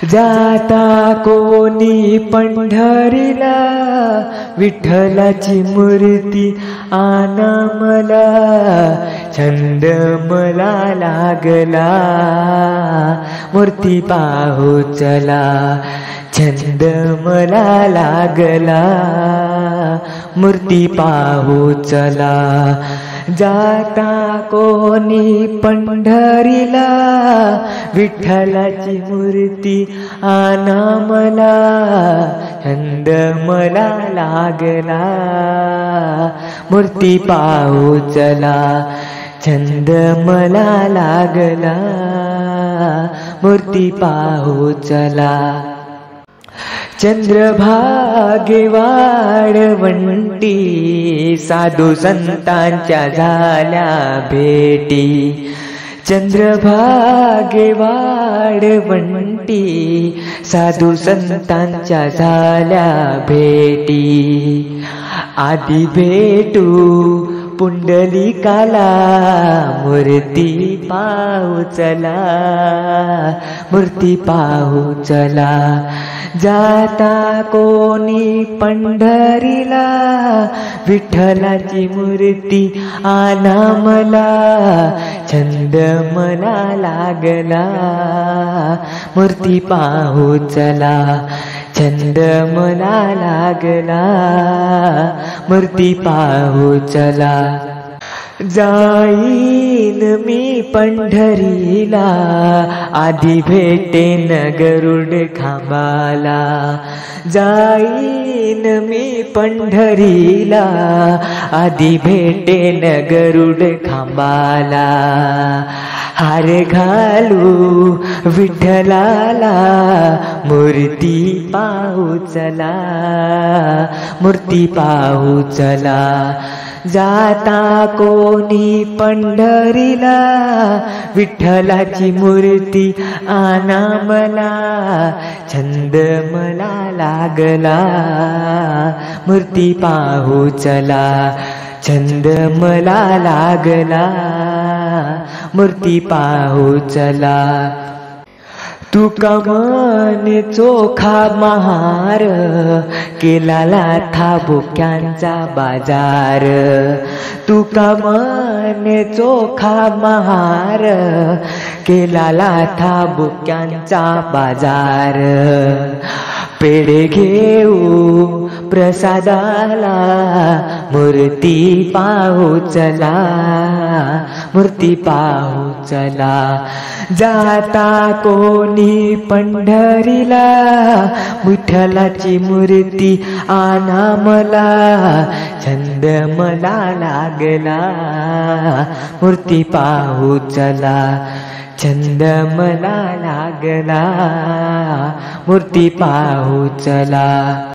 जाता कोणी पंढरीला, विठ्ठलाची मूर्ती आणा मला, छंद मला लागला, मूर्ती पाहू चला, छंद मला लागला, मूर्ती पाहू चला. जाता कोणी पंढरीला, विठ्ठलाची मूर्ती आणा मला, छंद मला लागला, मूर्ती पाहू चला, छंद मला लागला, मूर्ती पाहू चला. चंद्रभागे वाळवंटी, साधू संतांच्या झाल्या भेटी, चंद्रभागे वाळवंटी, साधू संतांच्या झाल्या भेटी. आधी भेटू पुंडलिकाला, मूर्ती पाहू चला, मूर्ती पाहू चला. जाता कोणी पंढरीला, विठ्ठलाची मूर्ती आणा मला, छंद मला लागला, मूर्ती पाहू चला, छंद मला लागला, मूर्ती पाहू चला. जाईन मी पंढरीला, आधी भेटेन गरुड खांबाला, जाईन मी पंढरीला, आधी भेटेन गरुड खांबाला. हार घालू विठ्ठलाला, मूर्ती पाहू चला, मूर्ती पाहू चला. जाता कोणी पंढरीला, विठ्ठलाची मूर्ती आणा मला, छंद मला लागला, मूर्ती पाहू चला, छंद मला लागला, मूर्ती पाहू चला. तुका मन चोखा महार, केलाला था भुक्यांचा बाजार, तुका मन चोखा महार, केलाला था भुक्यांचा बाजार. पेढे घेऊ प्रसादाला, मूर्ती पाहू चला, मूर्ती पाहू चला. जाता कोणी पंढरीला, विठ्ठलाची मूर्ती आणा मला, छंद मला लागला, मूर्ती पाहू चला, छंद मला लागला, मूर्ती पाहू चला.